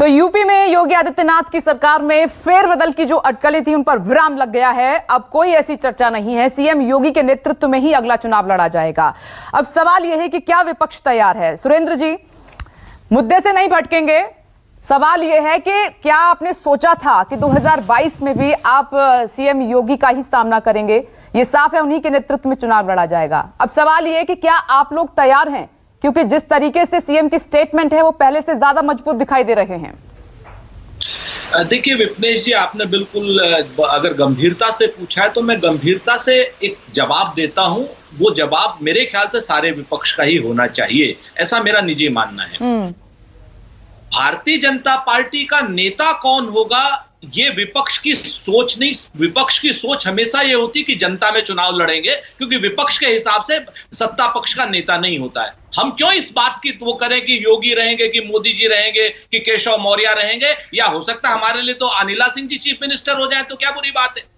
तो यूपी में योगी आदित्यनाथ की सरकार में फेरबदल की जो अटकलें थी उन पर विराम लग गया है। अब कोई ऐसी चर्चा नहीं है, सीएम योगी के नेतृत्व में ही अगला चुनाव लड़ा जाएगा। अब सवाल यह है कि क्या विपक्ष तैयार है? सुरेंद्र जी, मुद्दे से नहीं भटकेंगे, सवाल यह है कि क्या आपने सोचा था कि 2022 में भी आप सीएम योगी का ही सामना करेंगे? ये साफ है, उन्हीं के नेतृत्व में चुनाव लड़ा जाएगा। अब सवाल यह है कि क्या आप लोग तैयार हैं, क्योंकि जिस तरीके से सीएम की स्टेटमेंट है वो पहले से ज्यादा मजबूत दिखाई दे रहे हैं। देखिए विपनेश जी, आपने बिल्कुल अगर गंभीरता से पूछा है तो मैं गंभीरता से एक जवाब देता हूं। वो जवाब मेरे ख्याल से सारे विपक्ष का ही होना चाहिए, ऐसा मेरा निजी मानना है। भारतीय जनता पार्टी का नेता कौन होगा ये विपक्ष की सोच नहीं। विपक्ष की सोच हमेशा ये होती कि जनता में चुनाव लड़ेंगे, क्योंकि विपक्ष के हिसाब से सत्ता पक्ष का नेता नहीं होता है। हम क्यों इस बात की वो करें कि योगी रहेंगे, कि मोदी जी रहेंगे, कि केशव मौर्य रहेंगे, या हो सकता है हमारे लिए तो अनिला सिंह जी चीफ मिनिस्टर हो जाए तो क्या बुरी बात है।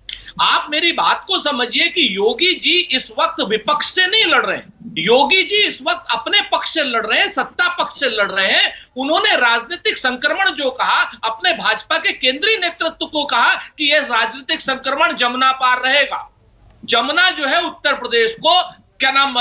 आप मेरी बात को समझिए कि योगी जी इस वक्त विपक्ष से नहीं लड़ रहे हैं, योगी जी इस वक्त अपने पक्ष से लड़ रहे हैं, सत्ता पक्ष से लड़ रहे हैं। उन्होंने राजनीतिक संक्रमण जो कहा, अपने भाजपा के केंद्रीय नेतृत्व को कहा कि यह राजनीतिक संक्रमण जमुना पार रहेगा। जमुना जो है उत्तर प्रदेश को क्या नाम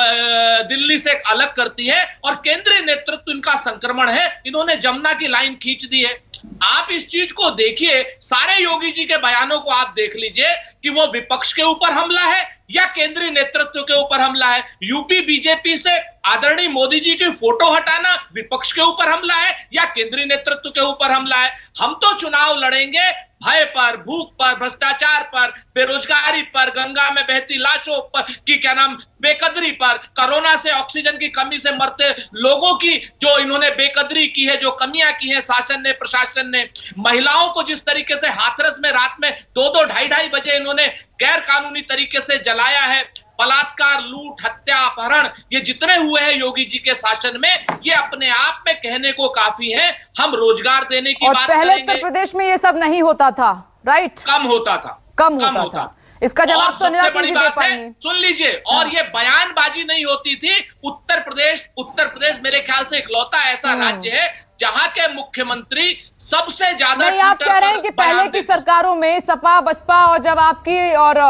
दिल्ली से अलग करती है, और केंद्रीय नेतृत्व इनका संक्रमण है। इन्होंने जमुना की लाइन खींच दी है। आप इस चीज को देखिए, सारे योगी जी के बयानों को आप देख लीजिए कि वो विपक्ष के ऊपर हमला है या केंद्रीय नेतृत्व के ऊपर हमला है। यूपी बीजेपी से आदरणीय मोदी जी की फोटो हटाना विपक्ष के ऊपर हमला है या केंद्रीय नेतृत्व के ऊपर हमला है। हम तो चुनाव लड़ेंगे भय पर, भूख पर, भ्रष्टाचार पर, बेरोजगारी पर, गंगा में बहती लाशों पर की क्या नाम बेकदरी पर, कोरोना से ऑक्सीजन की कमी से मरते लोगों की जो इन्होंने बेकदरी की है, जो कमियां की है शासन ने, प्रशासन ने, महिलाओं को जिस तरीके से हाथरस में रात में 2-2, 2:30 बजे इन्होंने गैर कानूनी तरीके से जलाया है, बलात्कार, लूट, हत्या, अपहरण, ये जितने हुए हैं योगी जी के शासन में, ये अपने आप में कहने को काफी है। हम रोजगार देने की बात पहले करेंगे। उत्तर प्रदेश में ये सब नहीं होता था, राइट? कम होता था, कम होता था। इसका जवाब तो सबसे बड़ी बात है, सुन लीजिए, और ये बयानबाजी नहीं होती थी। उत्तर प्रदेश मेरे ख्याल से इकलौता ऐसा राज्य है जहां के मुख्यमंत्री सबसे ज्यादा। नहीं, आप कह रहे हैं कि पहले की सरकारों में सपा बसपा और जब आपकी और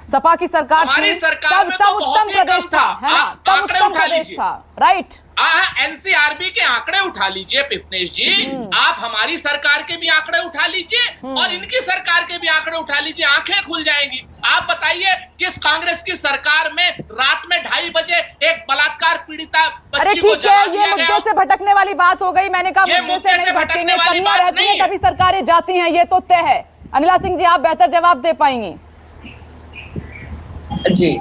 सपा की सरकार थी तब उत्तम प्रदेश था, है ना? तब उत्तम प्रदेश था, राइट? एनसीआरबी के आंकड़े उठा लीजिए विपनेश जी, आप हमारी सरकार के भी आंकड़े उठा लीजिए और इनकी सरकार के भी आंकड़े उठा लीजिए, आंखें खुल जाएंगी। आप बताइए किस कांग्रेस की सरकार में रात में 2:30 बजे एक बलात्कार पीड़िता अरे ठीक है, ये मुद्दे से भटकने वाली बात हो गई। मैंने कहा मुद्दे से नहीं भटकेंगे, कमियां रहती हैं तभी सरकारें जाती हैं, ये तो तय है। अनिला सिंह जी, आप बेहतर जवाब दे पाएंगी। जी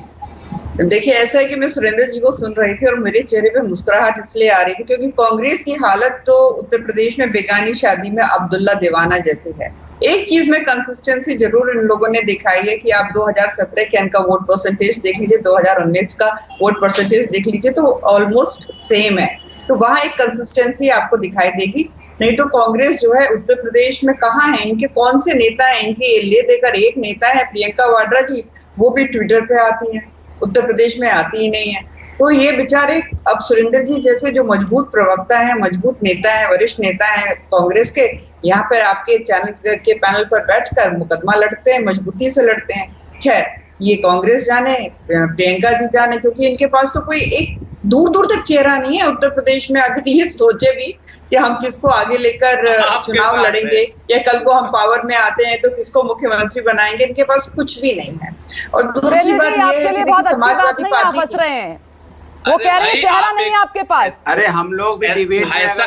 देखिए, ऐसा है कि मैं सुरेंद्र जी को सुन रही थी और मेरे चेहरे पे मुस्कुराहट इसलिए आ रही थी क्योंकि कांग्रेस की हालत तो उत्तर प्रदेश में बेगानी शादी में अब्दुल्ला दीवाना जैसी है। एक चीज में कंसिस्टेंसी जरूर इन लोगों ने दिखाई है कि आप 2017 के इनका वोट परसेंटेज देख लीजिए, 2019 का वोट परसेंटेज देख लीजिए, तो ऑलमोस्ट सेम है। तो वहां एक कंसिस्टेंसी आपको दिखाई देगी। नहीं तो कांग्रेस जो है उत्तर प्रदेश में कहाँ है, इनके कौन से नेता है? इनके ले देकर एक नेता है प्रियंका वाड्रा जी, वो भी ट्विटर पे आती है, उत्तर प्रदेश में आती ही नहीं है। तो ये बेचारे, अब सुरेंद्र जी जैसे जो मजबूत प्रवक्ता है, मजबूत नेता है, वरिष्ठ नेता है कांग्रेस के, यहाँ पर आपके चैनल के पैनल पर बैठकर मुकदमा लड़ते हैं, मजबूती से लड़ते हैं। खैर, ये कांग्रेस जाने, प्रियंका जी जाने, क्योंकि इनके पास तो कोई एक दूर दूर तक चेहरा नहीं है उत्तर प्रदेश में। अगर ये सोचे भी कि हम किसको आगे लेकर चुनाव लड़ेंगे या कल को हम पावर में आते हैं तो किसको मुख्यमंत्री बनाएंगे, इनके पास कुछ भी नहीं है। और दूसरी बात ये है कि समाजवादी पार्टी वो कह रहे हैं चेहरा नहीं है आपके पास। अरे हम लोग भी डिबेट, ऐसा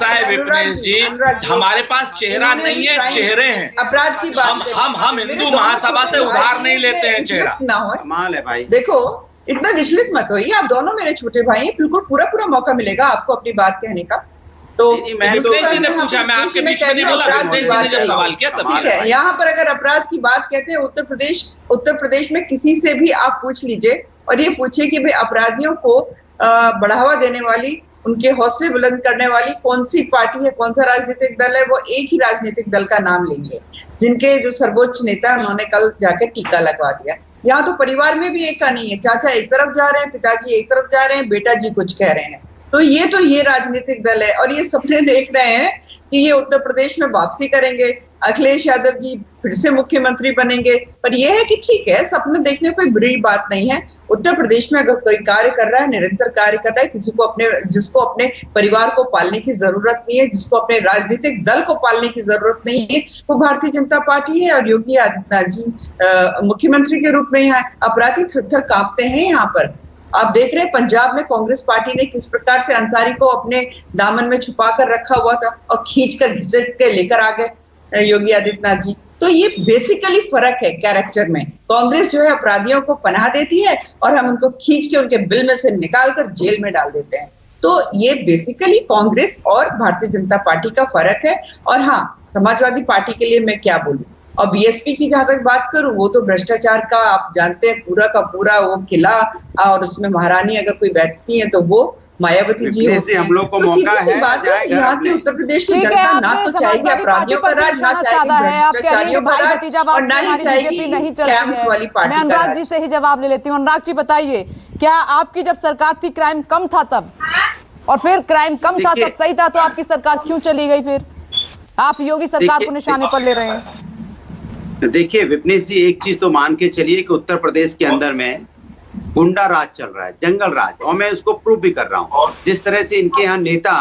है विपनेश जी, हमारे पास चेहरा नहीं है, चेहरे हैं। अपराध की बात हम हिंदू महासभा से उधार नहीं लेते हैं चेहरा। ना हो, कमाल है भाई। देखो, इतना विचलित मत होइए, आप दोनों मेरे छोटे भाई हैं, बिल्कुल पूरा मौका मिलेगा आपको अपनी बात कहने का। तो यहाँ पर अगर अपराध की बात कहते हैं उत्तर प्रदेश में किसी से भी आप पूछ लीजिए और ये पूछिए कि भाई अपराधियों को बढ़ावा देने वाली, उनके हौसले बुलंद करने वाली कौन सी पार्टी है, कौन सा राजनीतिक दल है, वो एक ही राजनीतिक दल का नाम लेंगे जिनके जो सर्वोच्च नेता है उन्होंने कल जाके टीका लगवा दिया। यहाँ तो परिवार में भी एक का नहीं है, चाचा एक तरफ जा रहे हैं, पिताजी एक तरफ जा रहे हैं, बेटा जी कुछ कह रहे हैं। तो ये राजनीतिक दल है और ये सपने देख रहे हैं कि ये उत्तर प्रदेश में वापसी करेंगे, अखिलेश यादव जी फिर से मुख्यमंत्री बनेंगे। पर यह है कि ठीक है, सपने देखने कोई बुरी बात नहीं है। उत्तर प्रदेश में अगर कोई कार्य कर रहा है, निरंतर कार्य कर रहा है, जिसको अपने परिवार को पालने की जरूरत नहीं है, जिसको अपने राजनीतिक दल को पालने की जरूरत नहीं है, वो भारतीय जनता पार्टी है। और योगी आदित्यनाथ जी मुख्यमंत्री के रूप में यहाँ अपराधी थर-थर कांपते हैं। यहाँ पर आप देख रहे हैं पंजाब में कांग्रेस पार्टी ने किस प्रकार से अंसारी को अपने दामन में छुपा कर रखा हुआ था और खींचकर घिसट के लेकर आ गए योगी आदित्यनाथ जी। तो ये बेसिकली फर्क है कैरेक्टर में। कांग्रेस जो है अपराधियों को पनाह देती है और हम उनको खींच के उनके बिल में से निकालकर जेल में डाल देते हैं। तो ये बेसिकली कांग्रेस और भारतीय जनता पार्टी का फर्क है। और हाँ, समाजवादी पार्टी के लिए मैं क्या बोलूं, और बीएसपी की जहां तक बात करूं, वो तो भ्रष्टाचार का आप जानते हैं पूरा का पूरा वो किला, और उसमें महारानी अगर कोई बैठती है तो वो मायावती जी होती हैं। हम लोग को तो मौका है, बात है, यहाँ की उत्तर प्रदेश की जनता ना तो चाहेगी अपराधियों का राज, ना चाहेगी भ्रष्टाचारियों का राज, और ना ही चाहेगी स्कैम्स वाली पार्टी का राज। अनुराग जी से ही जवाब ले लेती हूँ। अनुराग जी बताइए, क्या आपकी जब सरकार थी क्राइम कम था तब, और फिर क्राइम कम था, सब सही था, तो आपकी सरकार क्यों चली गई? फिर आप योगी सरकार को निशाने पर ले रहे हैं। देखिए विपनेश जी, एक चीज तो मान के चलिए कि उत्तर प्रदेश के अंदर में गुंडा राज चल रहा है, जंगल राज, और मैं उसको प्रूव भी कर रहा हूँ। जिस तरह से इनके यहाँ नेता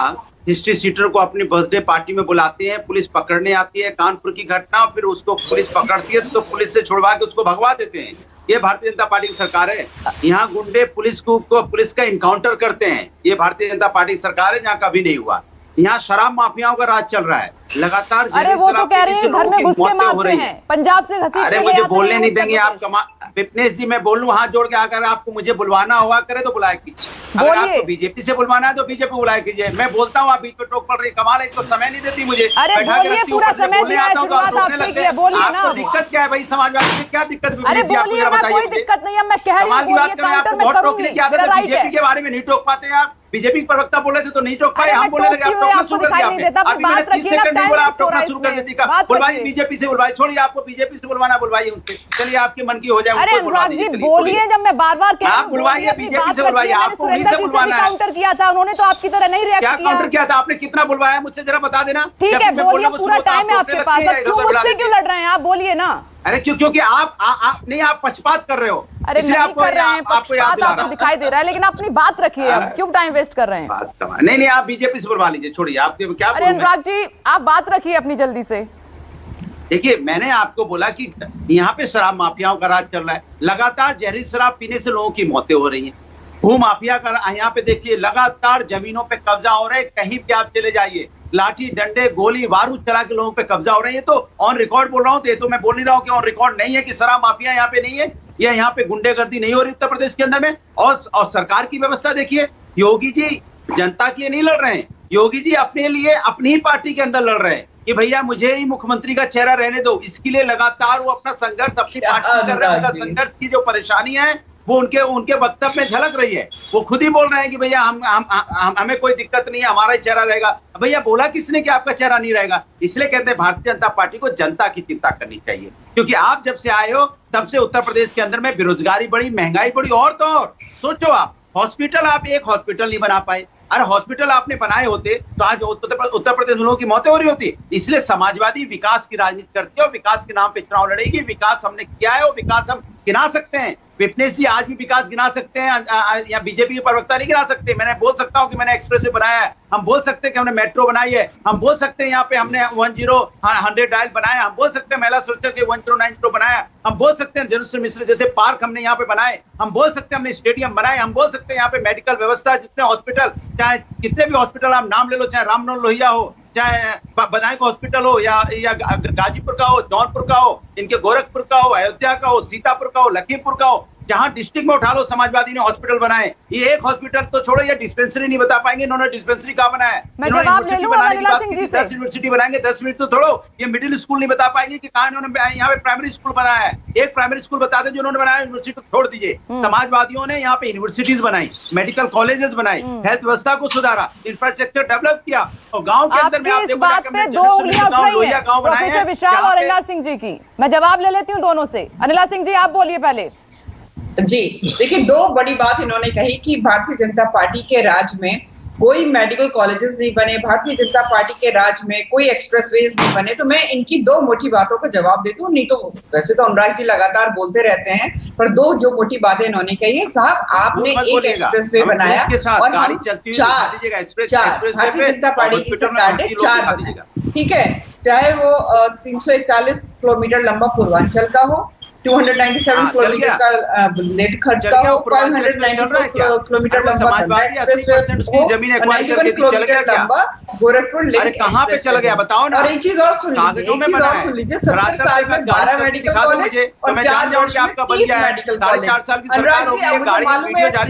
हिस्ट्री सीटर को अपनी बर्थडे पार्टी में बुलाते हैं, पुलिस पकड़ने आती है, कानपुर की घटना, फिर उसको पुलिस पकड़ती है तो पुलिस से छुड़वा के उसको भगवा देते हैं। ये भारतीय जनता पार्टी की सरकार है। यहाँ गुंडे पुलिस का इनकाउंटर करते हैं, ये भारतीय जनता पार्टी की सरकार है, जहाँ कभी नहीं हुआ। यहाँ शराब माफियाओं का राज चल रहा है लगातार। अरे वो तो कह रहे हैं घर में घुस के मारते हैं, पंजाब से घसीट के ले आते हैं। अरे मुझे बोलने नहीं देंगे आप। विपनेश जी मैं बोल लूं हाथ जोड़ के, अगर आपको मुझे बुलवाना होगा करे तो बुलाया कीजिए, अगर आपको बीजेपी से बुलवाना है तो बीजेपी बुलाया कीजिए। मैं बोलता हूँ, आप बीच में टोक पड़ रही, कमाल है, तो समय नहीं देती मुझे। अरे बोलिए, पूरा समय दिया है, शुरुआत आपसे की है, बोलिए ना। दिक्कत क्या है भाई, समाजवादी में क्या दिक्कत? अरे बोलिए ना, कोई दिक्कत नहीं है, मैं कह रही हूँ बात करें, आपको बहुत टोकने की आदत है, बीजेपी के बारे में नहीं टोक पाते आप। बीजेपी प्रवक्ता बोले थे तो नहीं टोक पाए, हम बोलने लगे आप टोकना शुरू कर दिया। अभी मैंने 30 सेकंड नहीं बोला, आप टोकना शुरू कर देती का। बुलवाइए बीजेपी से, बुलवाइए, छोड़िए, आपको बीजेपी से बुलवाना बुलवाइए उनसे, चलिए आपके मन की हो जाए। अरे अनुराग जी बोलिए, जब मैं बार-बार कह रही हूं आप बुलवाइए बीजेपी से, बुलवाइए, आपको उन्हीं से बुलवाना है। काउंटर किया था उन्होंने, तो आपकी तरह नहीं रिएक्ट किया। क्या काउंटर किया था आपने? कितना बुलवाया मुझसे जरा बता देना। ठीक है, बोलिए, पूरा टाइम है आपके पास, अब क्यों मुझसे क्यों लड़ रहे हैं आप? बोलिए ना। अरे क्योंकि आप नहीं, आप पक्षपात कर रहे हो। अरे नहीं कर रहे हैं, पक्षपात आपको दिखाई दे रहा है, लेकिन अपनी बात रखिए, अब क्यों टाइम वेस्ट कर रहे हैं? नहीं, आप बीजेपी से बुलवा लीजिए, छोड़िए, आप क्या। अरे अनुराग जी आप बात रखिए अपनी जल्दी से। देखिए मैंने आपको बोला कि यहाँ पे शराब माफियाओं का राज चल रहा है, लगातार जहरीली शराब पीने से लोगों की मौतें हो रही हैं। भू माफिया का यहाँ पे देखिए लगातार जमीनों पे कब्जा हो रहा है, कहीं भी आप चले जाइए, लाठी डंडे गोली बारूद चला के लोगों पे कब्जा हो रहे हैं। ये तो ऑन रिकॉर्ड बोल रहा हूँ, तो ये तो मैं बोल नहीं रहा हूँ कि ऑन रिकॉर्ड नहीं है कि शराब माफिया यहाँ पे नहीं है, या यहाँ पे गुंडेगर्दी नहीं हो रही उत्तर प्रदेश के अंदर में। और सरकार की व्यवस्था देखिए, योगी जी जनता के लिए नहीं लड़ रहे हैं, योगी जी अपने लिए अपनी ही पार्टी के अंदर लड़ रहे हैं कि भैया मुझे ही मुख्यमंत्री का चेहरा रहने दो। इसके लिए लगातार वो अपना संघर्ष अपनी पार्टी कर रहे हैं। उनका संघर्ष की जो परेशानियां हैं वो उनके वक्तव्य में झलक रही है। वो खुद ही बोल रहे हैं कि भैया हमें कोई दिक्कत नहीं है, हमारा ही चेहरा रहेगा। भैया बोला किसने कि आपका चेहरा नहीं रहेगा? इसलिए कहते हैं भारतीय जनता पार्टी को जनता की चिंता करनी चाहिए, क्योंकि आप जब से आए हो तब से उत्तर प्रदेश के अंदर में बेरोजगारी बढ़ी, महंगाई बढ़ी। और तो और सोचो, आप हॉस्पिटल, आप एक हॉस्पिटल नहीं बना पाए। अरे हॉस्पिटल आपने बनाए होते तो आज उत्तर प्रदेश में लोगों की मौतें हो रही होती। इसलिए समाजवादी विकास की राजनीति करती है और विकास के नाम पे चुनाव लड़ेगी। विकास हमने किया है और विकास हम गिना सकते हैं। विपनेश जी आज भी विकास गिना सकते हैं, या बीजेपी के प्रवक्ता नहीं गिना सकते। मैंने बोल सकता हूं कि मैंने एक्सप्रेसवे बनाया है, हम बोल सकते हैं कि हमने मेट्रो बनाई है, हम बोल सकते हैं यहाँ पे हमने 100 डायल बनाया, हम बोल सकते हैं महिला सुरक्षा के 1090 बनाया, हम बोल सकते हैं जनश्री मिश्र जैसे पार्क हमने यहाँ पे बनाए, हम बोल सकते हैं हमने स्टेडियम बनाए, हम बोल सकते हैं यहाँ पे मेडिकल व्यवस्था, जितने हॉस्पिटल, चाहे कितने भी हॉस्पिटल आप नाम ले लो, चाहे रामनगर लोहिया हो, चाहे बदायूं का हॉस्पिटल हो, या गाजीपुर का हो, जौनपुर का हो, इनके गोरखपुर का हो, अयोध्या का हो, सीतापुर का हो, लखीमपुर का हो, जहां डिस्ट्रिक्ट में उठा लो समाजवादी ने हॉस्पिटल बनाए। ये एक हॉस्पिटल तो छोड़ो, ये डिस्पेंसरी नहीं बता पाएंगे इन्होंने डिस्पेंसरी कहाँ बनाया है। मैं जवाब ले लूं अनिला सिंह जी से। 10 यूनिवर्सिटी बनाएंगे, 10 मिनट तो छोड़ो, ये मिडिल स्कूल नहीं बता पाएंगे कि कहाँ इन्होंने यहाँ पे प्राइमरी स्कूल बनाया है। एक प्राइमरी स्कूल बता दें जो उन्होंने बनाया, यूनिवर्सिटी तो छोड़ दीजिए। समाजवादियों ने यहाँ पे यूनिवर्सिटीज बनाई, मेडिकल कॉलेजेस बनाई, हेल्थ व्यवस्था को सुधारा, इंफ्रास्ट्रक्चर डेवलप किया, और गाँव के अंदर में आप देखो प्रोफेसर विशाल और अनिला सिंह जी की मैं जवाब ले लेती हूँ दोनों से। अनिला सिंह जी आप बोलिए पहले। जी देखिए, दो बड़ी बात इन्होंने कही कि भारतीय जनता पार्टी के राज में कोई मेडिकल कॉलेजेस नहीं बने, भारतीय जनता पार्टी के राज में कोई एक्सप्रेसवेज नहीं बने, तो मैं इनकी दो मोटी बातों का जवाब देता हूँ। नहीं तो वैसे तो अनुराग जी लगातार बोलते रहते हैं, पर दो जो मोटी बातें इन्होंने कही है, साहब आपने एक एक्सप्रेसवे बनाया और हम चार भारतीय जनता पार्टी की सरकार ने 4 बनाए, ठीक है, चाहे वो 341 किलोमीटर लंबा पूर्वांचल का हो, 297 किलोमीटर का नेटखट का हो, 590 किलोमीटर लंबा गंगा एक्सप्रेसवे हो, 91 किलोमीटर लंबा गोरखपुर लिंक कहाँ पे चल गया बताओ ना। और एक चीज और सुन लीजिए, 70 साल में 12 मेडिकल कॉलेज और 4 वर्ष में 30 मेडिकल कॉलेज। अनुराग जी,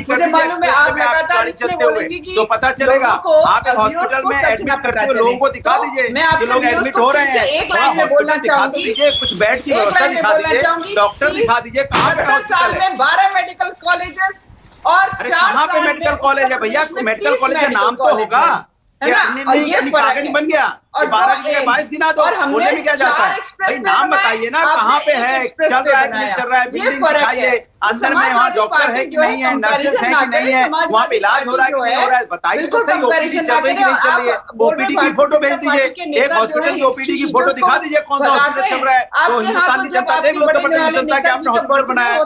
मुझे मालूम है आप लगातार इसलिए बोलेंगे कि तो पता चलेगा, आप हॉस्पिटल में एडमिट करते हुए लोगों को दिखा दीजिए, मैं आपको एडमिट हो रहे हैं, एक लाइन में बोलना चाहूंगी, कुछ बेड की व्यवस्था दिखा दीजिए, डॉक्टर दिखा दीजिए, कहाँ पे 70 साल में 12 मेडिकल कॉलेजेस और 4 कहाँ पे मेडिकल कॉलेज है भैया? मेडिकल कॉलेज का नाम तो होगा, है ना? और ये फर्क है बन गया और 12 की 22 गिना दो, बोलने में क्या जाता है भाई? नाम बताइए ना, कहाँ पे है, चल रहा है नहीं चल रहा है, बिल्डिंग दिखाइए, अंदर में वहाँ डॉक्टर है कि नहीं है, नर्सेस है कि नहीं है, वहाँ पे इलाज हो रहा है कि नहीं हो रहा है, बताइए तो सही। ओपीडी चल रही कि नहीं चल रही है, ओपीडी की फोटो भेज दीजिए, एक हॉस्पिटल की ओपीडी की फोटो दिखा दीजिए, कौन सा हॉस्पिटल चल रहा है, तो हिंदुस्तान की जनता देख लो, तो जनता के आपने हॉस्पिटल बनाया है,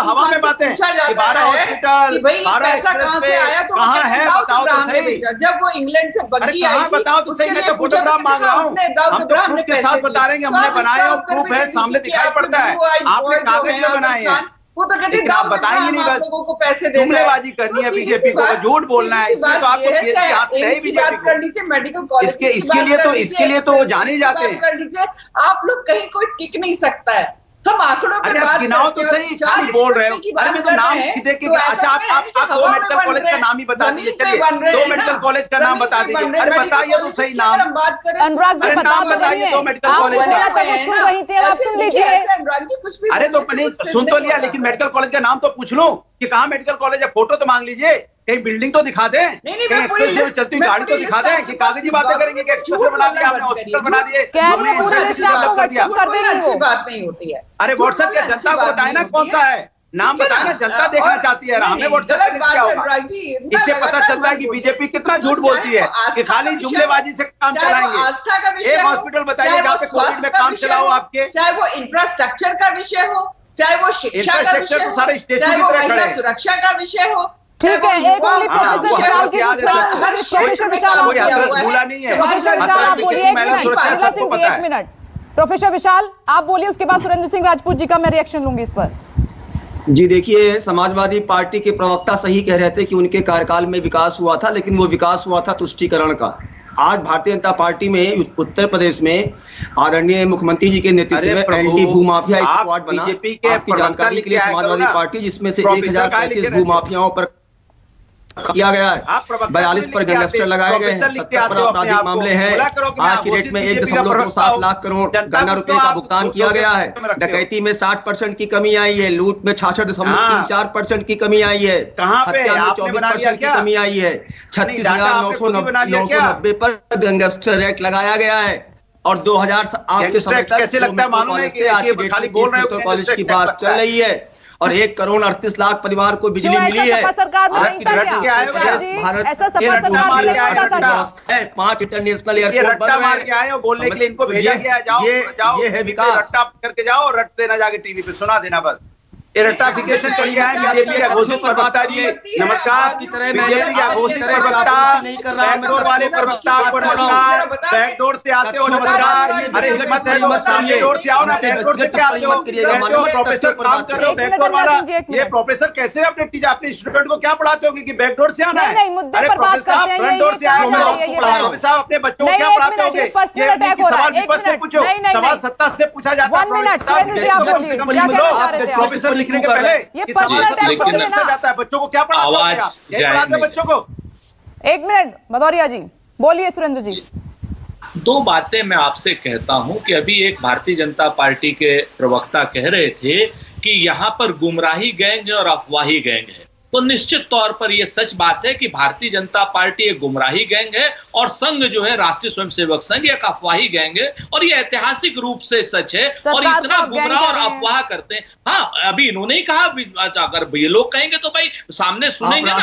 हवा में बातें कि 12 हॉस्पिटल, 12 एक्सप्रेसवे कहाँ है बताओ तो सही। जब वो इंग्लैंड से बग्गी आई, बताओ तो सही, मैं तो फोटोग्राफ मांग रहा हूँ, हम तो प्रूफ के साथ बता रहे हैं, हमने बनाए और प्रूफ है, सामने दिखाई पड़ता है, आपने कागज में बनाए हैं, वो तो कहते आप बताएंगे नहीं, बस लोगों को पैसे देना है, जुमलेबाजी करनी है बीजेपी को, झूठ बोलना है, इसमें तो आपको पीएचडी हाथ में है बीजेपी को। कर लीजिए मेडिकल कॉलेज, इसके लिए तो वो जाने जाते हैं। कर लीजिए, आप लोग कहीं कोई टिक नहीं सकता है। हम आंकड़ों पे बात गिनाओ तो सही, खाली बोल रहे हो, अरे मैं तो नाम देख के, अच्छा आप 2 मेडिकल कॉलेज का नाम ही बता दीजिए, चलिए 2 मेडिकल कॉलेज का नाम बता दीजिए, अरे बताइए तो सही नाम, अनुराग जी बता तो रही है, 2 मेडिकल कॉलेज सुन रही थी, आप सुन लीजिए। अरे तो नहीं सुन तो लिया, लेकिन मेडिकल कॉलेज का नाम तो पूछ लो कि कहाँ मेडिकल कॉलेज है, फोटो तो मांग लीजिए, कहीं बिल्डिंग तो दिखा दें, कहीं एक्सप्रेस चलती हुई गाड़ी तो दिखा दें, कि कागजी बातें करेंगे कि एक्सप्रेस बना दिया आपने, हॉस्पिटल बना दिए, अच्छी बात नहीं होती है। अरे व्हाट्सएप के जनता को बताए ना कौन सा है, नाम बताए ना, जनता देखना चाहती है, हमें व्हाट्सएप क्या होगा, इससे पता चलता है कि बीजेपी कितना झूठ बोलती है, कि खाली जुमलेबाजी से काम चलाएंगे। आस्था का विषय, एक हॉस्पिटल बताइए जहाँ पे कोविड में काम चलाओ आपके, चाहे वो इंफ्रास्ट्रक्चर का विषय हो, चाहे वो शिक्षा का विषय हो, चाहे वो महिला सुरक्षा का विषय हो। ठीक है, एक मिनट प्रोफेसर विशाल आप बोलिए, उसके बाद सुरेंद्र सिंह राजपूत जी का मैं रिएक्शन लूंगी इस पर। जी देखिए, समाजवादी पार्टी के प्रवक्ता सही कह रहे थे कि उनके कार्यकाल में विकास हुआ था, लेकिन वो विकास हुआ था तुष्टीकरण का। आज भारतीय जनता पार्टी में उत्तर प्रदेश में आदरणीय मुख्यमंत्री जी के नेतृत्व में एंटी भूमाफिया स्क्वाड बना। आपकी जानकारी के लिए समाजवादी पार्टी, जिसमें से 1035 भूमाफियाओं पर किया गया है, 42 पर गैंगस्टर लगाए गए हैं, 70 पर आपराधिक मामले हैं। आज की डेट में 1.27 लाख करोड़ गंगा रुपए का भुगतान किया गया है। डकैती में 60% की कमी आई है, लूट में 66.34% की कमी आई है, हत्या में 24% की कमी आई है, 36,990 पर गैंगस्टर एक्ट लगाया गया है। और 2000 आपके समय तक कैसे लगता है मालूम है कि खाली बोल रहे हो, कॉलेज की बात चल रही है और 1,38 लाख परिवार को बिजली मिली है। सरकार में नहीं था क्या? ऐसा सपा सरकार में नहीं था। 5 इंटरनेशनल एयरपोर्ट बन रहे हैं, के आए और बोलने के लिए इनको भेजा गया है, जाओ ये है विकास, रट्टा करके जाओ, रट देना जाके टीवी पे सुना देना, बस ये रट्टाफिकेशन कर लिया है बीजेपी का घोषित प्रवक्ता जी। नमस्कार की तरह बीजेपी का घोषित प्रवक्ता नहीं कर रहा है, बैकडोर वाले प्रवक्ता आपको नमस्कार, बैकडोर से आते हो नमस्कार, अरे हिम्मत है बैकडोर से आओ ना, बैकडोर से क्या आते हो, प्रोफेसर काम कर रहे हो बैकडोर वाला, ये प्रोफेसर कैसे अपने टीचर अपने स्टूडेंट को क्या पढ़ाते हो कि बैकडोर से आना है? अरे प्रोफेसर साहब फ्रंट डोर से आए, प्रोफेसर साहब अपने बच्चों को क्या पढ़ाते होगे? ये सवाल विपक्ष से पूछो, सवाल सत्ता से पूछा जाता है, प्रोफेसर लिखने के पहले ये जाता है, बच्चों को क्या पढ़ाते बच्चों को? 1 मिनट भदौरिया जी बोलिए। सुरेंद्र जी, 2 बातें मैं आपसे कहता हूं कि अभी एक भारतीय जनता पार्टी के प्रवक्ता कह रहे थे कि यहां पर गुमराही गैंग है और अफवाही गैंग है। तो निश्चित तौर पर यह सच बात है कि भारतीय जनता पार्टी एक गुमराही गैंग है और संघ जो है राष्ट्रीय स्वयंसेवक संघ एक अफवाही गैंग है, और यह ऐतिहासिक रूप से सच है। और इतना गुमराह और अफवाह करते हैं। हाँ, अभी इन्होंने ही कहा, अगर ये लोग कहेंगे तो भाई सामने सुनेंगे ना।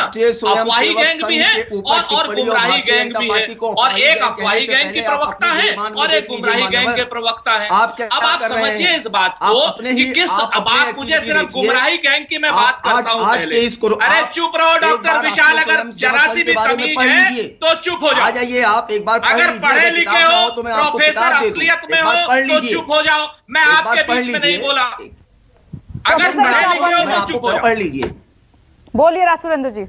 अफवाही गैंग भी है और गुमराही गैंग भी है, और एक अफवाही गैंग की प्रवक्ता है और एक गुमराही गैंग के प्रवक्ता है। अब आप समझिए इस बात को कि किस, अब आप मुझे सिर्फ गुमराही गैंग की मैं बात करता हूं पहले। अरे चुप रहो डॉक्टर विशाल, अगर जरा सी भी तमीज है तो चुप हो जाओ। जाइए आप एक बार अगर पढ़े लिखे हो, प्रोफेसर असलियत में हो तो चुप हो जाओ। मैं आपके बीच में नहीं बोला। अगर पढ़े लिखे हो तो चुप हो जाओ। पढ़ लीजिए, बोलिए राज सुरेंद्र जी।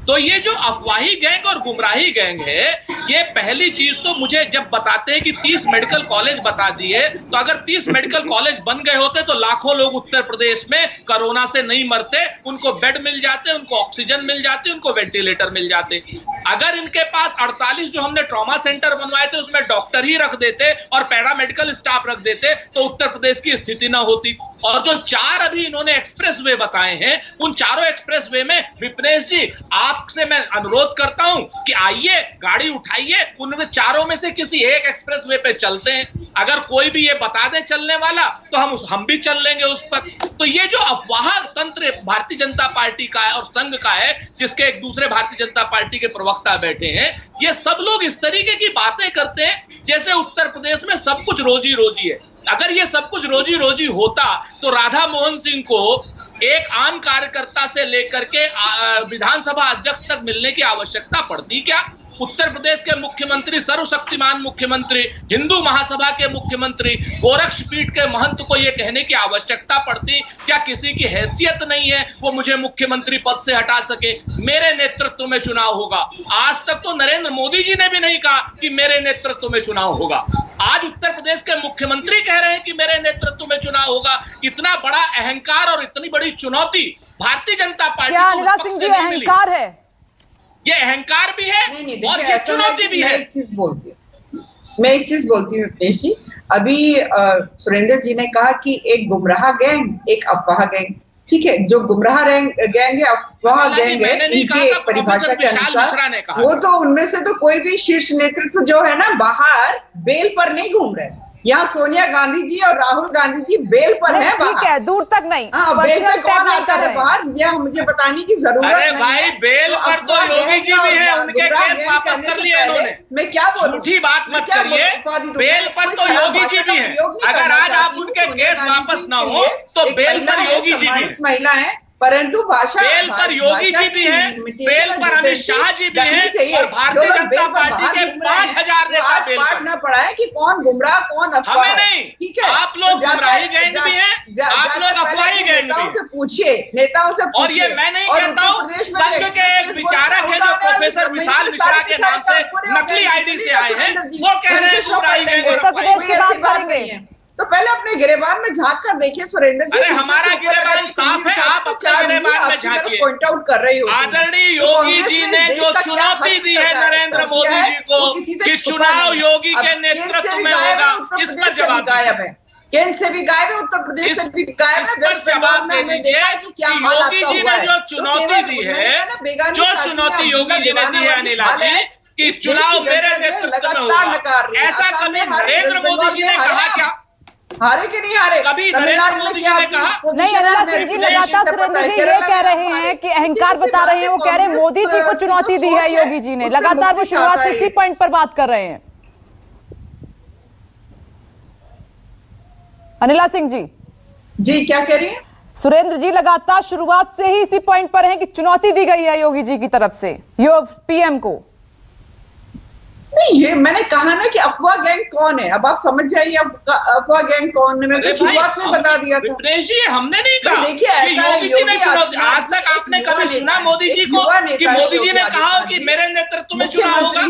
तो ये जो अफवाही गैंग और गुमराही गैंग है, ये पहली चीज तो मुझे जब बताते हैं कि 30 मेडिकल कॉलेज बता दिए, तो अगर 30 मेडिकल कॉलेज बन गए होते तो लाखों लोग उत्तर प्रदेश में कोरोना से नहीं मरते, उनको बेड मिल जाते, उनको ऑक्सीजन मिल जाती, उनको वेंटिलेटर मिल जाते। अगर इनके पास 48 जो हमने ट्रॉमा सेंटर बनवाए थे उसमें डॉक्टर ही रख देते और पैरामेडिकल स्टाफ रख देते तो उत्तर प्रदेश की स्थिति ना होती। और जो 4 अभी इन्होंने एक्सप्रेस वे बताए हैं, उन चारों एक्सप्रेस वे में विपनेश जी आपसे मैं अनुरोध करता हूं कि आइए, गाड़ी उठाइए, उनमें चारों में से किसी एक एक्सप्रेस वे पे चलते हैं। अगर कोई भी ये बता दे चलने वाला तो हम भी चल लेंगे उस पर। तो ये जो अफवाह तंत्र भारतीय जनता पार्टी का है और संघ का है, जिसके एक दूसरे भारतीय जनता पार्टी के प्रवक्ता बैठे हैं, ये सब लोग इस तरीके की बातें करते हैं जैसे उत्तर प्रदेश में सब कुछ रोजी रोजी है। अगर ये सब कुछ रोजी रोजी होता तो राधा मोहन सिंह को एक आम कार्यकर्ता से लेकर के विधानसभा अध्यक्ष तक मिलने की आवश्यकता पड़ती क्या? उत्तर प्रदेश के मुख्यमंत्री, सर्वशक्तिमान मुख्यमंत्री, हिंदू महासभा के मुख्यमंत्री, गोरक्षपीठ के महंत को यह कहने की आवश्यकता पड़ती क्या किसी की हैसियत नहीं है वो मुझे मुख्यमंत्री पद से हटा सके? मेरे नेतृत्व में चुनाव होगा। आज तक तो नरेंद्र मोदी जी ने भी नहीं कहा कि मेरे नेतृत्व में चुनाव होगा। आज उत्तर प्रदेश के मुख्यमंत्री कह रहे हैं कि मेरे नेतृत्व में चुनाव होगा। इतना बड़ा अहंकार और इतनी बड़ी चुनौती भारतीय जनता पार्टी क्या अनिला सिंह जी अहंकार है? ये अहंकार भी है और ये चुनौती भी है। मैं एक चीज बोलती हूँ विपनेश जी। अभी सुरेंद्र जी ने कहा कि एक गुमराह गैंग, एक अफवाह गैंग। ठीक है, जो गुमराह गैंग है, अफवाह गैंग है, इनके परिभाषा के अनुसार वो तो उनमें से तो कोई भी शीर्ष नेतृत्व जो है ना बाहर बेल पर नहीं घूम रहे। यहाँ सोनिया गांधी जी और राहुल गांधी जी बेल पर है बाहर। ठीक है, दूर तक नहीं। हाँ, बेल पे कौन आता है बाहर, यह मुझे बताने की जरूरत नहीं है। भाई बेल पर तो योगी जी भी है, उनके केस वापस कर लिए उन्होंने। मैं क्या बोलूं, झूठी बात मत करिए। बेल पर तो योगी जी भी है। अगर आज आप उनके केस वापस ना हो तो बेल पर योगी जी भी है। महिला है, परंतु भाषा बेल पर योगी जी भी हैं, बेल पर अमित शाह जी भी हैं और भारतीय जनता पार्टी के 5000 नेता बेल पर। ना पड़ा है कि कौन गुमराह कौन अफवाह। हमें नहीं, ठीक है, आप लोग गुमराही गैंग भी हैं, आप लोग अफवाही गैंग भी हैं। नेताओं से पूछिए। और ये मैं नहीं कहता हूँ, संघ के एक विचारक है जो प्रोफेसर विशाल मिश्रा के नाम से नकली आईडी से आए हैं, वो कह रहे हैं गुमराही गैंग। उत्तर प्रदेश की बात करेंगे तो पहले अपने गिरेबान में झांक कर देखिए सुरेंद्र जी। अरे हमारा गिरेबान साफ है, आप अपने गिरेबान में झांकिए। पॉइंट आउट कर रही हो आदरणीय योगी जी ने जो चुनौती दी है नरेंद्र मोदी जी को कि चुनाव योगी के नेतृत्व में होगा, इस पर जवाब गायब है। केंद्र से भी गायब है, उत्तर प्रदेश से भी गायब है। वेस्ट बंगाल में हमने देखा है कि क्या हाल आपका हुआ है। योगी जी ने जो चुनौती दी है, जो चुनौती योगी जी ने दी है अनिला जी कि चुनाव मेरे नेतृत्व में होगा, ऐसा कभी नरेंद्र मोदी जी ने कहा क्या? हारे कि नहीं हारे? कभी नरेंद्र मोदी जी ने कहा नहीं? अनिला सिंह जी लगातार सुरेंद्र जी ये कह रहे हैं कि अहंकार बता रहे हैं। वो कह रहे हैं मोदी जी को चुनौती दी है योगी जी ने। लगातार वो शुरुआत से इसी पॉइंट पर बात कर रहे हैं। अनिला सिंह जी क्या कह रही है? सुरेंद्र जी लगातार शुरुआत से ही इसी पॉइंट पर हैं कि चुनौती दी गई है योगी जी की तरफ से पीएम को। नहीं, ये मैंने कहा ना कि अफवाह गैंग कौन है। अब आप समझ जाइए अफवाह गैंग कौन है। मैंने शुरुआत में बता दिया था। विपनेश जी हमने नहीं कहा। देखिए ऐसा योगी आज तक आपने कभी सुना मोदी जी को कि मोदी जी ने कहा कि मेरे नेतृत्व में चुनाव होगा?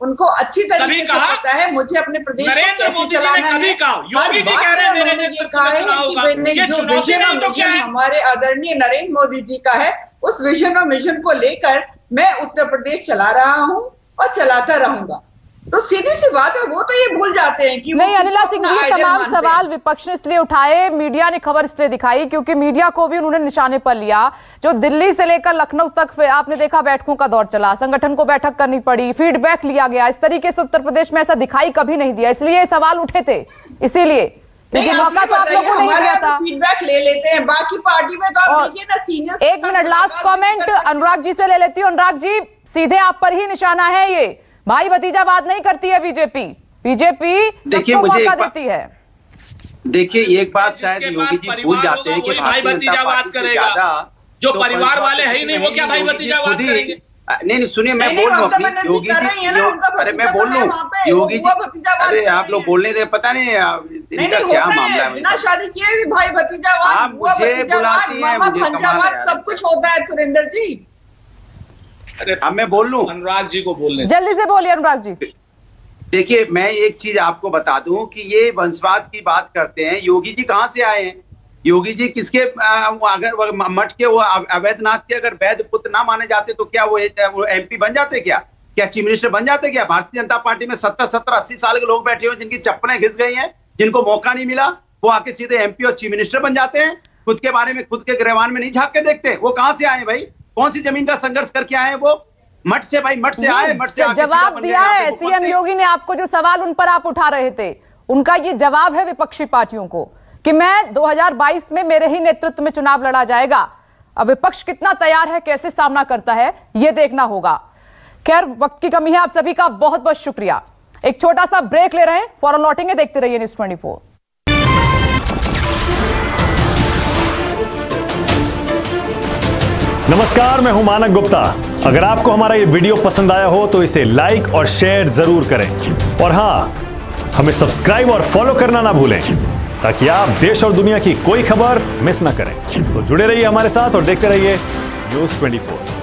उनको अच्छी तरीके से पता है मुझे अपने प्रदेश को कैसे चलाना है। योगी जी कह रहे हैं मेरे नेतृत्व में चुनाव होगा। ये जो विजन और मिशन हमारे आदरणीय नरेंद्र मोदी जी का है, उस विजन और मिशन को लेकर मैं उत्तर प्रदेश चला रहा हूँ और चलाता रहूंगा। तो सीधी सी बात है, वो तो ये भूल जाते हैं कि नहीं अनिला सिंह जी, तमाम सवाल विपक्ष ने इसलिए उठाए, मीडिया ने खबर इसलिए दिखाई क्योंकि मीडिया को भी उन्होंने निशाने पर लिया। जो दिल्ली से लेकर लखनऊ तक आपने देखा बैठकों का दौर चला, संगठन को बैठक करनी पड़ी, फीडबैक लिया गया, इस तरीके से उत्तर प्रदेश में ऐसा दिखाई कभी नहीं दिया, इसलिए ये सवाल उठे थे। इसीलिए क्योंकि मौका तो आप लोगों को नहीं दिया था। फीडबैक ले लेते हैं, बाकी पार्टी में तो आप देखिए ना सीनियर। एक minute, last comment Anurag ji से ले लेती हूँ। अनुराग जी, सीधे आप पर ही निशाना है, ये भाई भतीजावाद नहीं करती है बीजेपी। बीजेपी देखिए सबको मुझे मौका देती है। देखिए एक बात शायद योगी जी भूल जाते हैं कि भारतीय जनता पार्टी से ज्यादा जो परिवार वाले है ही नहीं, वो क्या भाई भतीजावाद करेंगे? नहीं सुनिए, मैं बोल रहा हूँ योगी जी, अरे मैं बोल रहा हूँ योगी जी, अरे आप लोग बोलने दे, पता नहीं इनका क्या मामला है। बिना शादी किए भी भाई भतीजावाद, आप मुझे बुलाती हैं, मुझे कमाल है, सब कुछ होता है सुरेंद्र जी। अब मैं बोल लूं, अनुराग जी को बोलने, जल्दी से बोलिए अनुराग जी। देखिए मैं एक चीज आपको बता दूं कि ये वंशवाद की बात करते हैं, योगी जी कहां से आए हैं? योगी जी किसके अगर मठ के वो अवैधनाथ के अगर वैध पुत्र ना माने जाते तो क्या वो एमपी बन जाते? क्या चीफ मिनिस्टर बन जाते? क्या भारतीय जनता पार्टी में 70-80 साल के लोग बैठे हुए जिनकी चप्पलें घिस गई हैं, जिनको मौका नहीं मिला, वो आके सीधे एमपी और चीफ मिनिस्टर बन जाते हैं? खुद के बारे में खुद के गिरवान में नहीं झांक के देखते? वो कहां से आए भाई? कौन सी जमीन का संघर्ष करके आए? वो मठ से, भाई मठ से आए, मठ से जवाब दिया है सीएम योगी ने आपको। जो सवाल उन पर आप उठा रहे थे, उनका ये जवाब है विपक्षी पार्टियों को कि मैं 2022 में मेरे ही नेतृत्व में चुनाव लड़ा जाएगा। अब विपक्ष कितना तैयार है, कैसे सामना करता है, यह देखना होगा। खैर वक्त की कमी है, आप सभी का बहुत बहुत शुक्रिया। एक छोटा सा ब्रेक ले रहे हैं, फौरन लौटेंगे। देखते रहिए न्यूज़ 24। नमस्कार, मैं हूं मानक गुप्ता। अगर आपको हमारा ये वीडियो पसंद आया हो तो इसे लाइक और शेयर जरूर करें, और हां, हमें सब्सक्राइब और फॉलो करना ना भूलें ताकि आप देश और दुनिया की कोई खबर मिस ना करें। तो जुड़े रहिए हमारे साथ और देखते रहिए न्यूज़ 24।